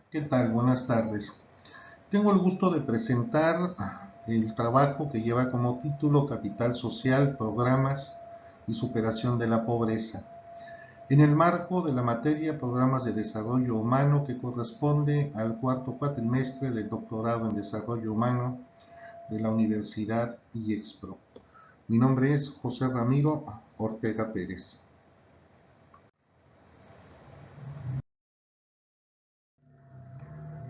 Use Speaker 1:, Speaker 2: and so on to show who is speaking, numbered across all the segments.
Speaker 1: ¿Qué tal? Buenas tardes. Tengo el gusto de presentar el trabajo que lleva como título Capital Social, Programas y Superación de la Pobreza, en el marco de la materia Programas de Desarrollo Humano que corresponde al cuarto cuatrimestre del doctorado en Desarrollo Humano de la Universidad IEXPRO. Mi nombre es José Ramiro Ortega Pérez.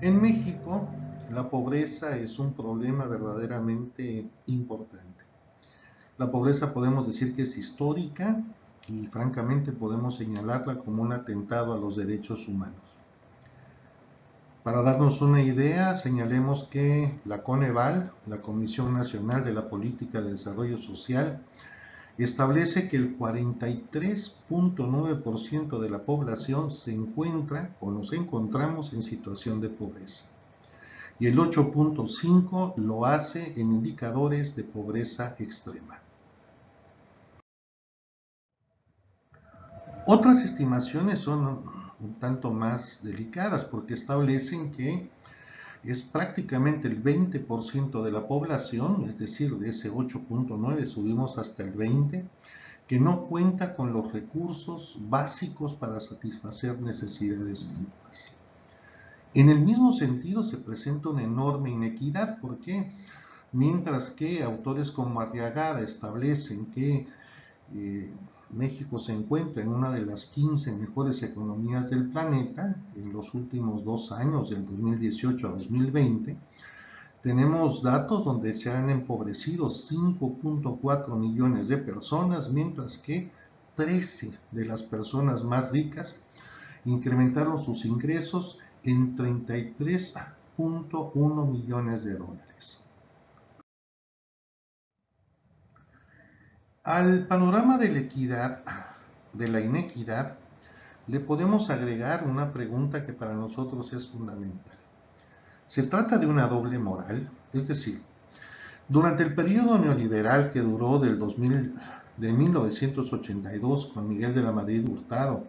Speaker 1: En México, la pobreza es un problema verdaderamente importante. La pobreza podemos decir que es histórica y francamente podemos señalarla como un atentado a los derechos humanos. Para darnos una idea, señalemos que la Coneval, la Comisión Nacional de la Política de Desarrollo Social, establece que el 43.9% de la población se encuentra o nos encontramos en situación de pobreza. Y el 8.5% lo hace en indicadores de pobreza extrema. Otras estimaciones son un tanto más delicadas porque establecen que es prácticamente el 20% de la población, es decir, de ese 8.9 subimos hasta el 20, que no cuenta con los recursos básicos para satisfacer necesidades mínimas. En el mismo sentido se presenta una enorme inequidad porque mientras que autores como Arriagada establecen que eh, México se encuentra en una de las 15 mejores economías del planeta en los últimos 2 años, del 2018 a 2020. Tenemos datos donde se han empobrecido 5.4 millones de personas, mientras que 13 de las personas más ricas incrementaron sus ingresos en 33.1 millones de dólares. Al panorama de la equidad, de la inequidad, le podemos agregar una pregunta que para nosotros es fundamental. Se trata de una doble moral, es decir, durante el periodo neoliberal que duró de 1982 con Miguel de la Madrid Hurtado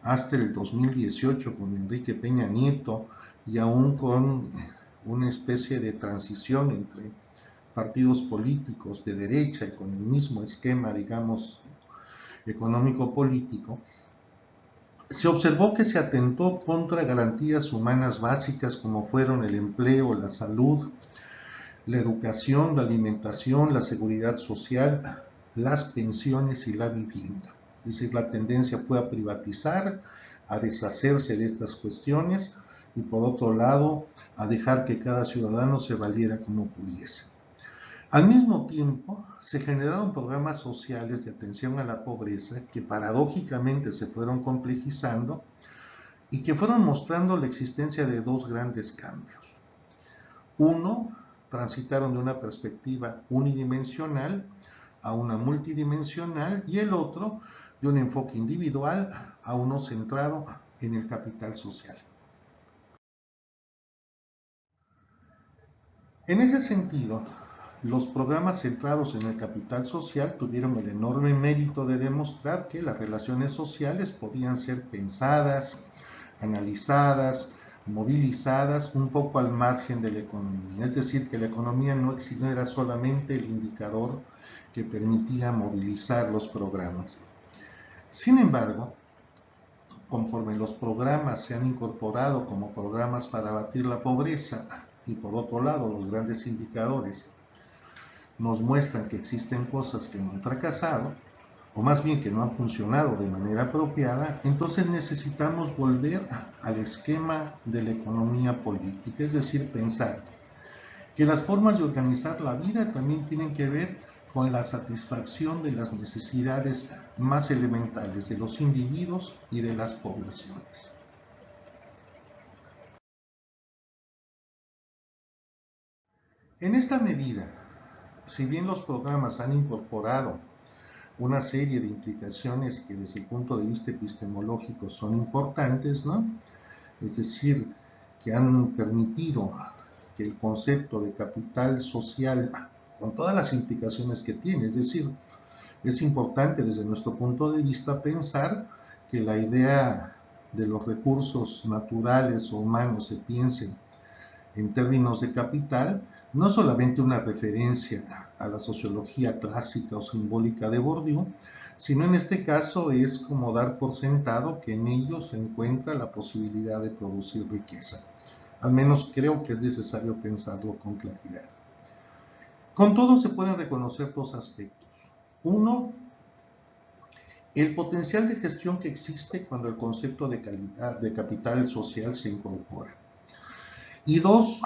Speaker 1: hasta el 2018 con Enrique Peña Nieto y aún con una especie de transición entre partidos políticos de derecha y con el mismo esquema, digamos, económico-político, se observó que se atentó contra garantías humanas básicas como fueron el empleo, la salud, la educación, la alimentación, la seguridad social, las pensiones y la vivienda. Es decir, la tendencia fue a privatizar, a deshacerse de estas cuestiones y por otro lado a dejar que cada ciudadano se valiera como pudiese. Al mismo tiempo, se generaron programas sociales de atención a la pobreza que paradójicamente se fueron complejizando y que fueron mostrando la existencia de dos grandes cambios. Uno, transitaron de una perspectiva unidimensional a una multidimensional y el otro, de un enfoque individual a uno centrado en el capital social. En ese sentido, los programas centrados en el capital social tuvieron el enorme mérito de demostrar que las relaciones sociales podían ser pensadas, analizadas, movilizadas un poco al margen de la economía. Es decir, que la economía no era solamente el indicador que permitía movilizar los programas. Sin embargo, conforme los programas se han incorporado como programas para abatir la pobreza y por otro lado los grandes indicadores nos muestran que existen cosas que no han fracasado, o más bien que no han funcionado de manera apropiada, entonces necesitamos volver al esquema de la economía política, es decir, pensar que las formas de organizar la vida también tienen que ver con la satisfacción de las necesidades más elementales de los individuos y de las poblaciones. En esta medida, si bien los programas han incorporado una serie de implicaciones que desde el punto de vista epistemológico son importantes, ¿no? Es decir, que han permitido que el concepto de capital social, con todas las implicaciones que tiene, es decir, es importante desde nuestro punto de vista pensar que la idea de los recursos naturales o humanos se piense en términos de capital, no es solamente una referencia a la sociología clásica o simbólica de Bourdieu, sino en este caso es como dar por sentado que en ellos se encuentra la posibilidad de producir riqueza. Al menos creo que es necesario pensarlo con claridad. Con todo se pueden reconocer dos aspectos. Uno, el potencial de gestión que existe cuando el concepto de capital social se incorpora. Y dos,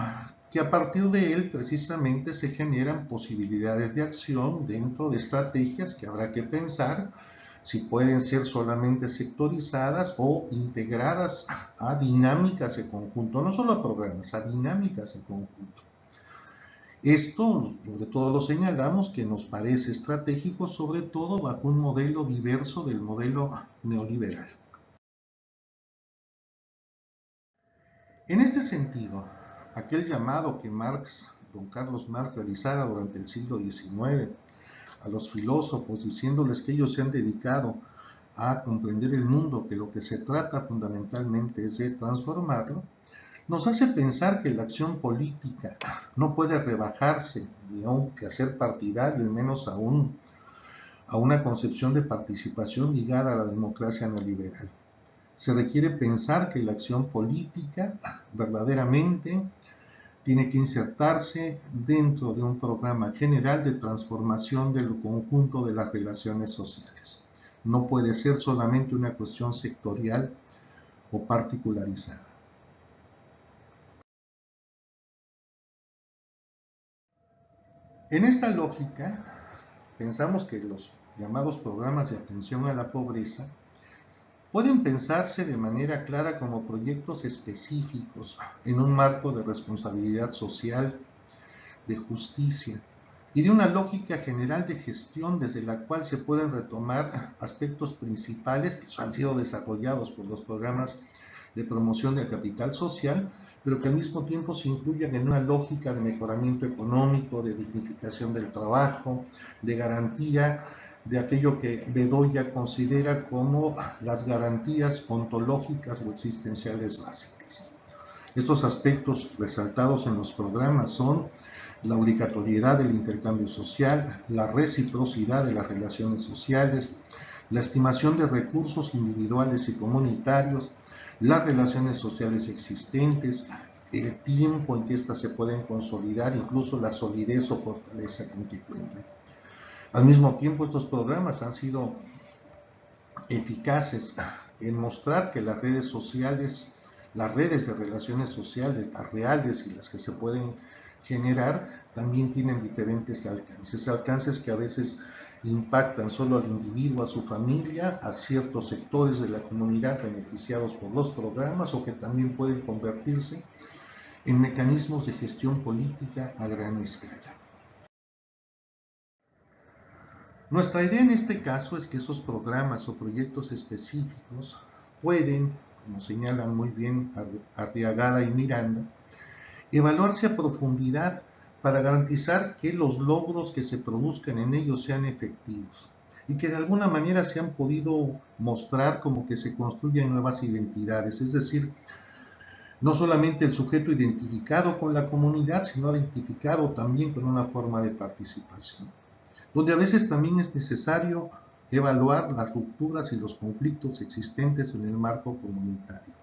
Speaker 1: que a partir de él precisamente se generan posibilidades de acción dentro de estrategias que habrá que pensar si pueden ser solamente sectorizadas o integradas a dinámicas de conjunto, no solo a programas, a dinámicas de conjunto. Esto, sobre todo lo señalamos, que nos parece estratégico, sobre todo bajo un modelo diverso del modelo neoliberal. En ese sentido, aquel llamado que don Carlos Marx realizara durante el siglo XIX a los filósofos diciéndoles que ellos se han dedicado a comprender el mundo, que lo que se trata fundamentalmente es de transformarlo, nos hace pensar que la acción política no puede rebajarse ni aunque hacer partidario, y menos aún a una concepción de participación ligada a la democracia neoliberal. Se requiere pensar que la acción política verdaderamente tiene que insertarse dentro de un programa general de transformación del conjunto de las relaciones sociales. No puede ser solamente una cuestión sectorial o particularizada. En esta lógica, pensamos que los llamados programas de atención a la pobreza pueden pensarse de manera clara como proyectos específicos en un marco de responsabilidad social, de justicia y de una lógica general de gestión desde la cual se pueden retomar aspectos principales que han sido desarrollados por los programas de promoción del capital social, pero que al mismo tiempo se incluyan en una lógica de mejoramiento económico, de dignificación del trabajo, de garantía de aquello que Bedoya considera como las garantías ontológicas o existenciales básicas. Estos aspectos resaltados en los programas son la obligatoriedad del intercambio social, la reciprocidad de las relaciones sociales, la estimación de recursos individuales y comunitarios, las relaciones sociales existentes, el tiempo en que éstas se pueden consolidar, incluso la solidez o fortaleza constituente. Al mismo tiempo, estos programas han sido eficaces en mostrar que las redes sociales, las redes de relaciones sociales, las reales y las que se pueden generar, también tienen diferentes alcances que a veces impactan solo al individuo, a su familia, a ciertos sectores de la comunidad beneficiados por los programas o que también pueden convertirse en mecanismos de gestión política a gran escala. Nuestra idea en este caso es que esos programas o proyectos específicos pueden, como señalan muy bien Arriagada y Miranda, evaluarse a profundidad para garantizar que los logros que se produzcan en ellos sean efectivos y que de alguna manera se han podido mostrar como que se construyen nuevas identidades, es decir, no solamente el sujeto identificado con la comunidad, sino identificado también con una forma de participación, donde a veces también es necesario evaluar las rupturas y los conflictos existentes en el marco comunitario.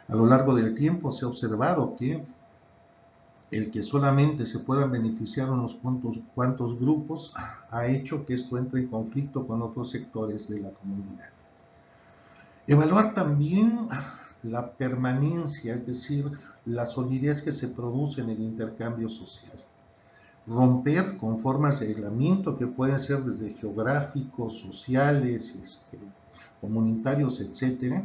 Speaker 1: A lo largo del tiempo se ha observado que el que solamente se puedan beneficiar unos cuantos grupos ha hecho que esto entre en conflicto con otros sectores de la comunidad. Evaluar también la permanencia, es decir, la solidez que se produce en el intercambio social. Romper con formas de aislamiento que pueden ser desde geográficos, sociales, comunitarios, etc.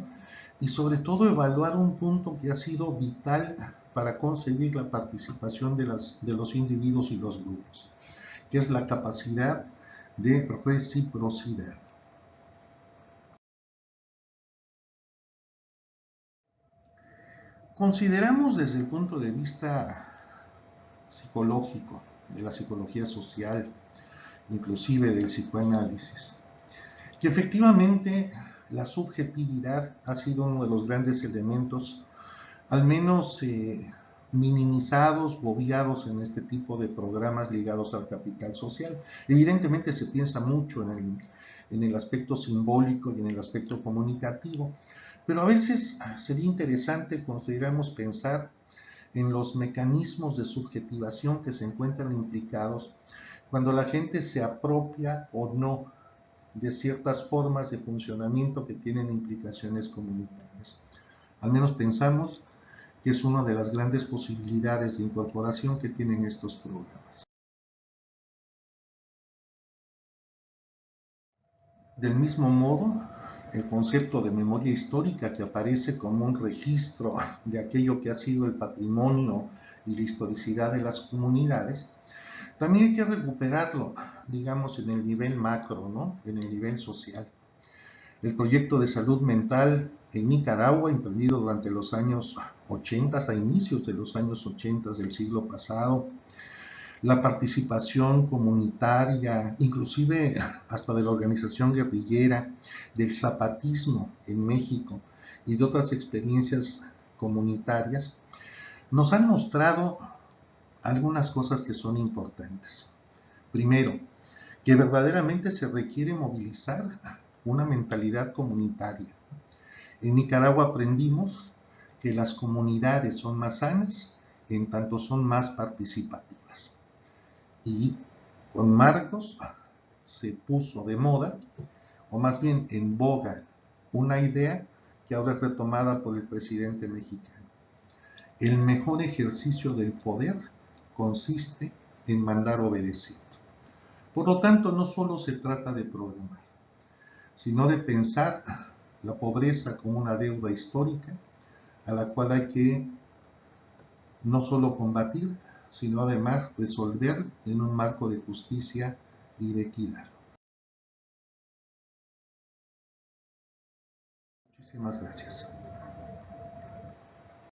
Speaker 1: Y sobre todo evaluar un punto que ha sido vital para conseguir la participación de los individuos y los grupos, que es la capacidad de reciprocidad. Consideramos desde el punto de vista psicológico, de la psicología social, inclusive del psicoanálisis, que efectivamente la subjetividad ha sido uno de los grandes elementos, al menos minimizados o obviados en este tipo de programas ligados al capital social. Evidentemente se piensa mucho en el aspecto simbólico y en el aspecto comunicativo, pero a veces sería interesante, consideramos, pensar en los mecanismos de subjetivación que se encuentran implicados cuando la gente se apropia o no de ciertas formas de funcionamiento que tienen implicaciones comunitarias. Al menos pensamos que es una de las grandes posibilidades de incorporación que tienen estos programas. Del mismo modo, el concepto de memoria histórica, que aparece como un registro de aquello que ha sido el patrimonio y la historicidad de las comunidades, también hay que recuperarlo, digamos, en el nivel macro, ¿no? En el nivel social. El proyecto de salud mental en Nicaragua, emprendido durante los años 80, hasta inicios de los años 80 del siglo pasado, la participación comunitaria, inclusive hasta de la organización guerrillera, del zapatismo en México y de otras experiencias comunitarias, nos han mostrado algunas cosas que son importantes. Primero, que verdaderamente se requiere movilizar una mentalidad comunitaria. En Nicaragua aprendimos que las comunidades son más sanas en tanto son más participativas. Y con Marcos se puso de moda, o más bien en boga, una idea que ahora es retomada por el presidente mexicano. El mejor ejercicio del poder consiste en mandar obedecer. Por lo tanto, no solo se trata de programar, sino de pensar la pobreza como una deuda histórica a la cual hay que no solo combatir, sino además resolver en un marco de justicia y de equidad. Muchísimas gracias.